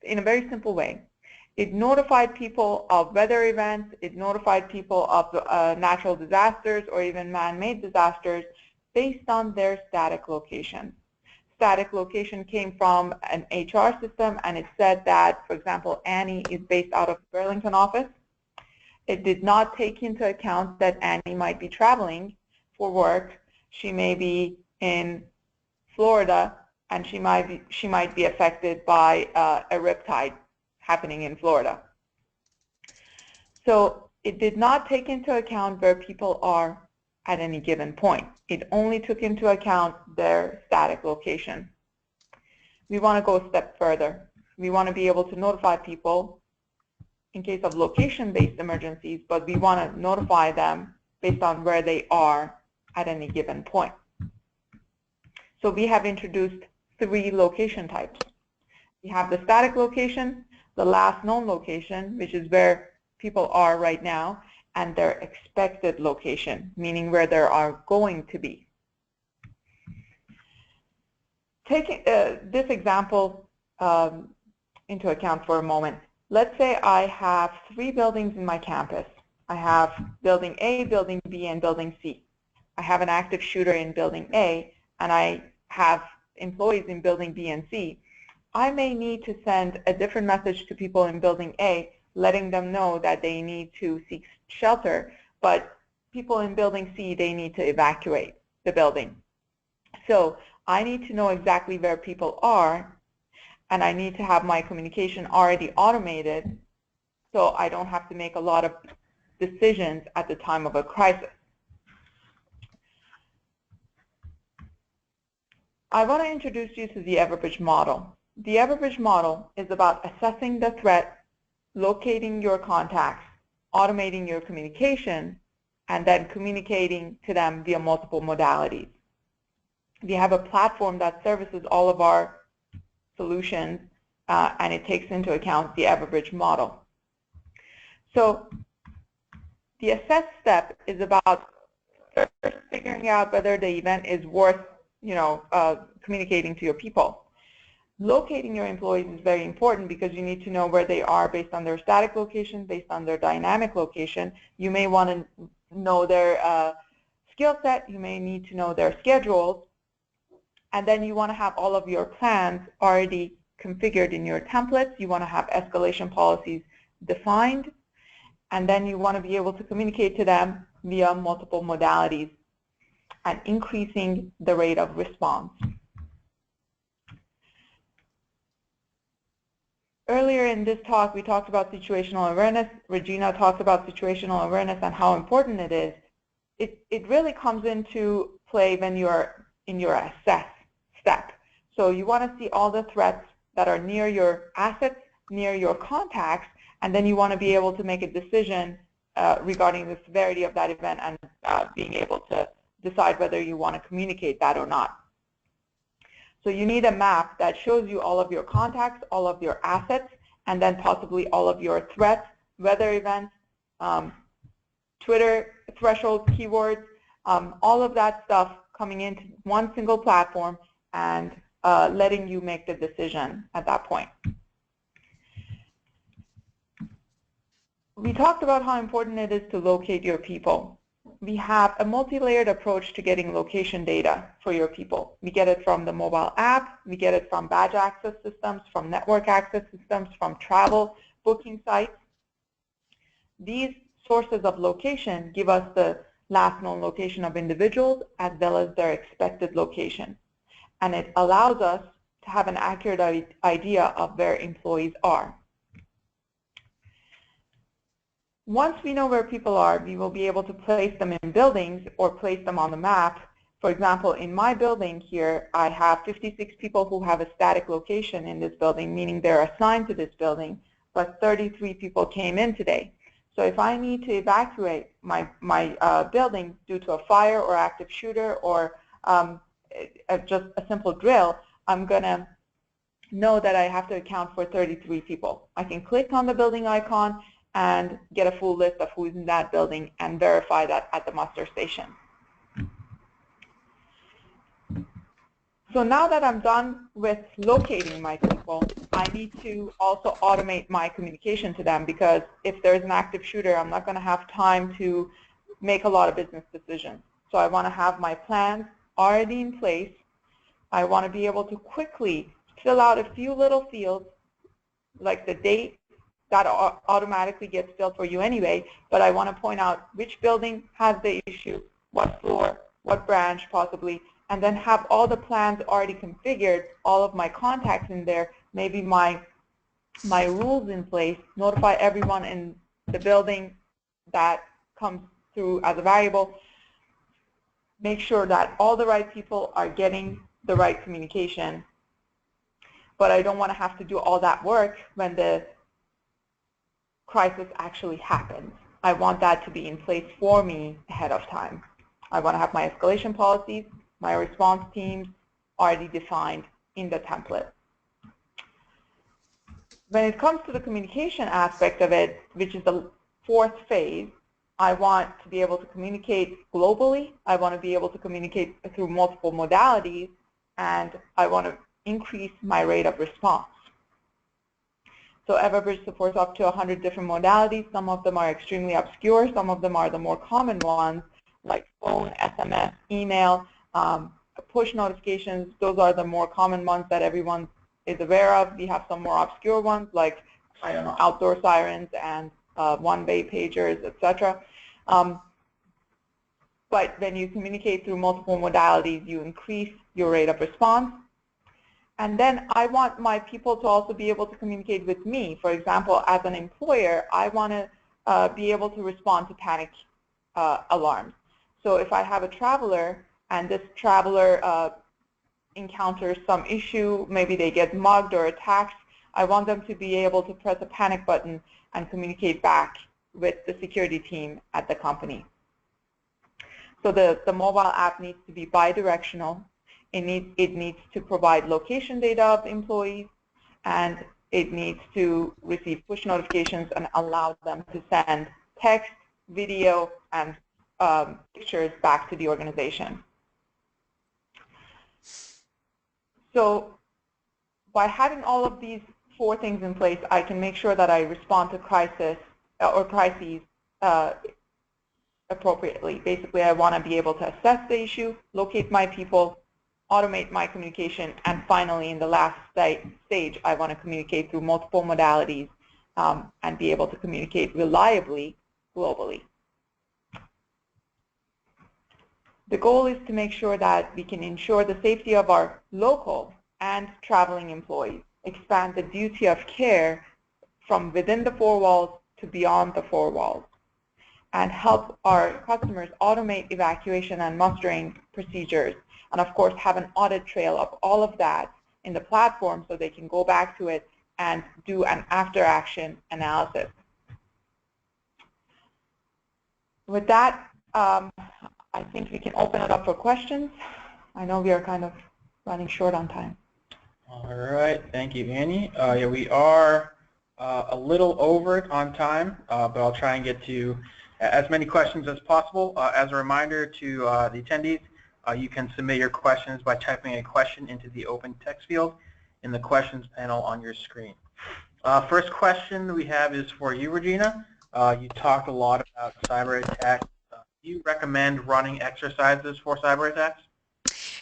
B: in a very simple way. It notified people of weather events, it notified people of natural disasters or even man-made disasters based on their static location. static location came from an HR system, and it said that, for example, Annie is based out of the Burlington office. It did not take into account that Annie might be traveling for work. She may be in Florida, and she might be affected by a riptide happening in Florida. So it did not take into account where people are at any given point. It only took into account their static location. We want to go a step further. We want to be able to notify people in case of location-based emergencies, but we want to notify them based on where they are at any given point. So we have introduced 3 location types. We have the static location, the last known location, which is where people are right now, and their expected location, meaning where they are going to be. Taking this example into account for a moment, let's say I have 3 buildings in my campus. I have building A, building B, and building C. I have an active shooter in building A, and I have employees in building B and C. I may need to send a different message to people in building A, letting them know that they need to seek shelter, but people in building C, they need to evacuate the building. So I need to know exactly where people are, and I need to have my communication already automated so I don't have to make a lot of decisions at the time of a crisis. I want to introduce you to the Everbridge model. The Everbridge model is about assessing the threat, locating your contacts, automating your communication, and then communicating to them via multiple modalities. We have a platform that services all of our solutions, and it takes into account the Everbridge model. So the assess step is about first figuring out whether the event is worth communicating to your people. Locating your employees is very important because you need to know where they are based on their static location, based on their dynamic location. You may want to know their skill set. You may need to know their schedules. And then you want to have all of your plans already configured in your templates. You want to have escalation policies defined. And then you want to be able to communicate to them via multiple modalities and increasing the rate of response. Earlier in this talk, we talked about situational awareness. Regina talked about situational awareness and how important it is. It really comes into play when you're in your assess step. So you want to see all the threats that are near your assets, near your contacts, and then you want to be able to make a decision regarding the severity of that event and being able to decide whether you want to communicate that or not. So you need a map that shows you all of your contacts, all of your assets, and then possibly all of your threats, weather events, Twitter threshold keywords, all of that stuff coming into one single platform and letting you make the decision at that point. We talked about how important it is to locate your people. We have a multi-layered approach to getting location data for your people. We get it from the mobile app, we get it from badge access systems, from network access systems, from travel booking sites. These sources of location give us the last known location of individuals as well as their expected location. And it allows us to have an accurate idea of where employees are. Once we know where people are, we will be able to place them in buildings or place them on the map. For example, in my building here, I have 56 people who have a static location in this building, meaning they're assigned to this building, but 33 people came in today. So if I need to evacuate my building due to a fire or active shooter or just a simple drill, I'm going to know that I have to account for 33 people. I can click on the building icon and get a full list of who's in that building and verify that at the muster station. So now that I'm done with locating my people, I need to also automate my communication to them, because if there's an active shooter, I'm not going to have time to make a lot of business decisions. So I want to have my plans already in place I want to be able to quickly fill out a few little fields, like the date, that automatically gets filled for you anyway, but I want to point out which building has the issue, what floor, what branch possibly, and then have all the plans already configured, all of my contacts in there, maybe my rules in place, notify everyone in the building that comes through as a variable, make sure that all the right people are getting the right communication. But I don't want to have to do all that work when the crisis actually happens. I want that to be in place for me ahead of time. I want to have my escalation policies, my response teams already defined in the template. When it comes to the communication aspect of it, which is the fourth phase, I want to be able to communicate globally. I want to be able to communicate through multiple modalities, and I want to increase my rate of response. So Everbridge supports up to 100 different modalities. Some of them are extremely obscure. Some of them are the more common ones, like phone, SMS, email, push notifications. Those are the more common ones that everyone is aware of. We have some more obscure ones, like, I don't know, outdoor sirens and one-way pagers, etc. But when you communicate through multiple modalities, you increase your rate of response. And then I want my people to also be able to communicate with me. For example, as an employer, I want to be able to respond to panic alarms. So if I have a traveler and this traveler encounters some issue, maybe they get mugged or attacked, I want them to be able to press a panic button and communicate back with the security team at the company. So the mobile app needs to be bidirectional. It needs to provide location data of employees, and it needs to receive push notifications and allow them to send text, video, and pictures back to the organization. So by having all of these 4 things in place, I can make sure that I respond to crises appropriately. Basically, I want to be able to assess the issue, locate my people, automate my communication, and finally, in the last stage, I want to communicate through multiple modalities and be able to communicate reliably globally. The goal is to make sure that we can ensure the safety of our local and traveling employees, expand the duty of care from within the 4 walls to beyond the 4 walls, and help our customers automate evacuation and mustering procedures, and of course have an audit trail of all of that in the platform so they can go back to it and do an after-action analysis. With that, I think we can open it up for questions. I know we are kind of running short on time.
C: All right, thank you, Annie. Yeah, we are a little over it on time, but I'll try and get to as many questions as possible. As a reminder to the attendees, you can submit your questions by typing a question into the open text field in the questions panel on your screen. First question we have is for you, Regina. You talked a lot about cyber attacks. Do you recommend running exercises for cyber attacks?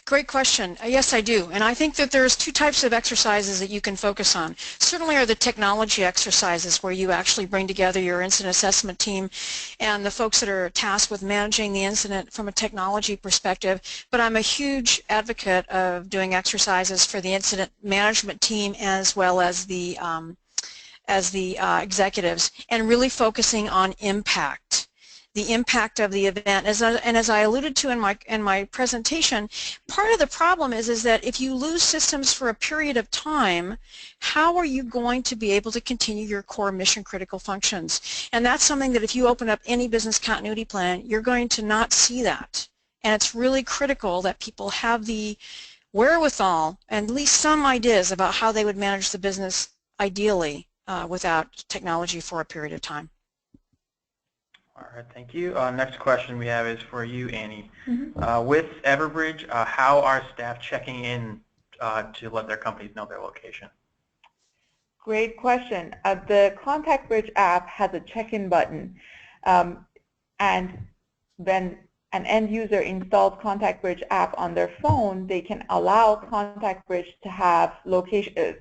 A: Great question. Yes, I do. And I think that there's 2 types of exercises that you can focus on. Certainly are the technology exercises where you actually bring together your incident assessment team and the folks that are tasked with managing the incident from a technology perspective. But I'm a huge advocate of doing exercises for the incident management team as well as the executives, and really focusing on impact. The impact of the event. And as I alluded to in my presentation, part of the problem is that if you lose systems for a period of time, how are you going to be able to continue your core mission critical functions? And that's something that if you open up any business continuity plan, you're going to not see that. And it's really critical that people have the wherewithal and at least some ideas about how they would manage the business ideally without technology for a period of time.
C: All right, thank you. Next question we have is for you, Annie. With Everbridge, how are staff checking in to let their companies know their location?
B: Great question. The Contact Bridge app has a check-in button, and when an end user installs ContactBridge app on their phone, they can allow ContactBridge to have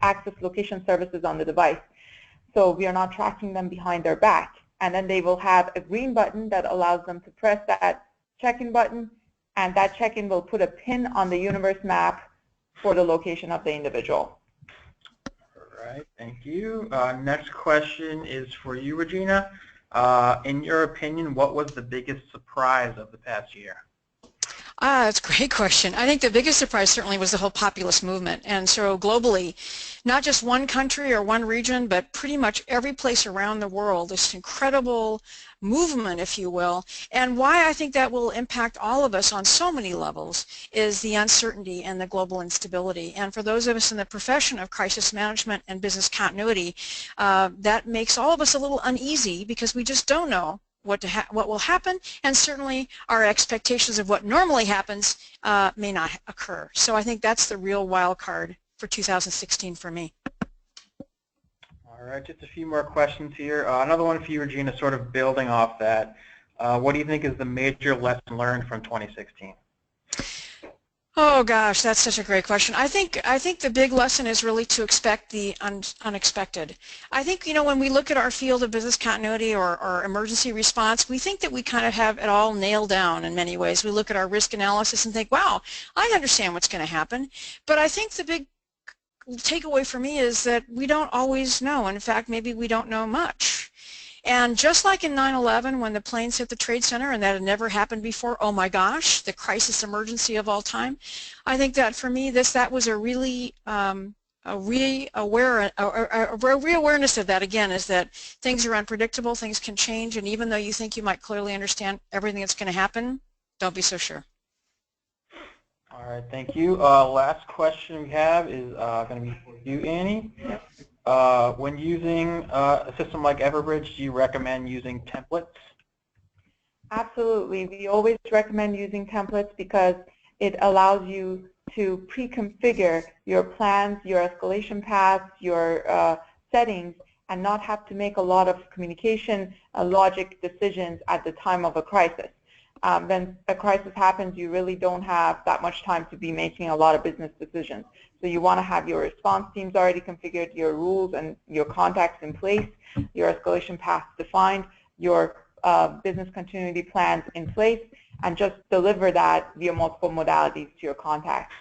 B: access location services on the device. So we are not tracking them behind their back. And then they will have a green button that allows them to press that check-in button, and that check-in will put a pin on the universe map for the location of the individual.
C: All right, thank you. Next question is for you, Regina. In your opinion, what was the biggest surprise of the past year?
A: That's a great question. I think the biggest surprise certainly was the whole populist movement. And so globally, not just one country or one region, but pretty much every place around the world, this incredible movement, if you will. And why I think that will impact all of us on so many levels is the uncertainty and the global instability. And for those of us in the profession of crisis management and business continuity, that makes all of us a little uneasy because we just don't know what will happen, and certainly our expectations of what normally happens may not occur. So I think that's the real wild card for 2016 for me.
C: All right, just a few more questions here. Another one for you, Regina, sort of building off that. What do you think is the major lesson learned from 2016?
A: Oh gosh, that's such a great question. I think the big lesson is really to expect the unexpected. I think, you know, when we look at our field of business continuity or emergency response, we think that we kind of have it all nailed down in many ways. We look at our risk analysis and think, wow, I understand what's going to happen. But I think the big takeaway for me is that we don't always know. In fact, maybe we don't know much. And just like in 9/11 when the planes hit the Trade Center and that had never happened before, oh my gosh, the crisis emergency of all time, I think that for me that was a really reawareness of that again, is that things are unpredictable, things can change, and even though you think you might clearly understand everything that's going to happen, don't be so sure.
C: All right, thank you. Last question we have is going to be for you, Annie.
B: Yep.
C: When using a system like Everbridge, do you recommend using templates?
B: Absolutely. We always recommend using templates because it allows you to pre-configure your plans, your escalation paths, your settings, and not have to make a lot of communication logic decisions at the time of a crisis. When a crisis happens, you really don't have that much time to be making a lot of business decisions. So you want to have your response teams already configured, your rules and your contacts in place, your escalation paths defined, your business continuity plans in place, and just deliver that via multiple modalities to your contacts.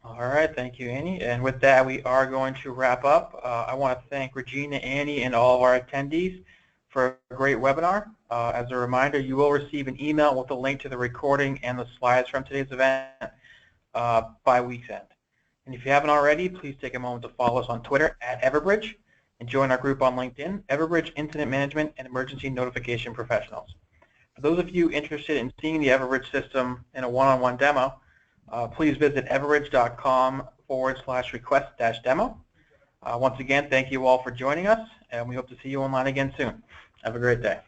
C: All right, thank you, Annie. And with that, we are going to wrap up. I want to thank Regina, Annie, and all of our attendees for a great webinar. As a reminder, you will receive an email with a link to the recording and the slides from today's event by week's end. And if you haven't already, please take a moment to follow us on Twitter at Everbridge and join our group on LinkedIn, Everbridge Incident Management and Emergency Notification Professionals. For those of you interested in seeing the Everbridge system in a one-on-one demo, please visit everbridge.com/request-demo. Once again, thank you all for joining us, and we hope to see you online again soon. Have a great day.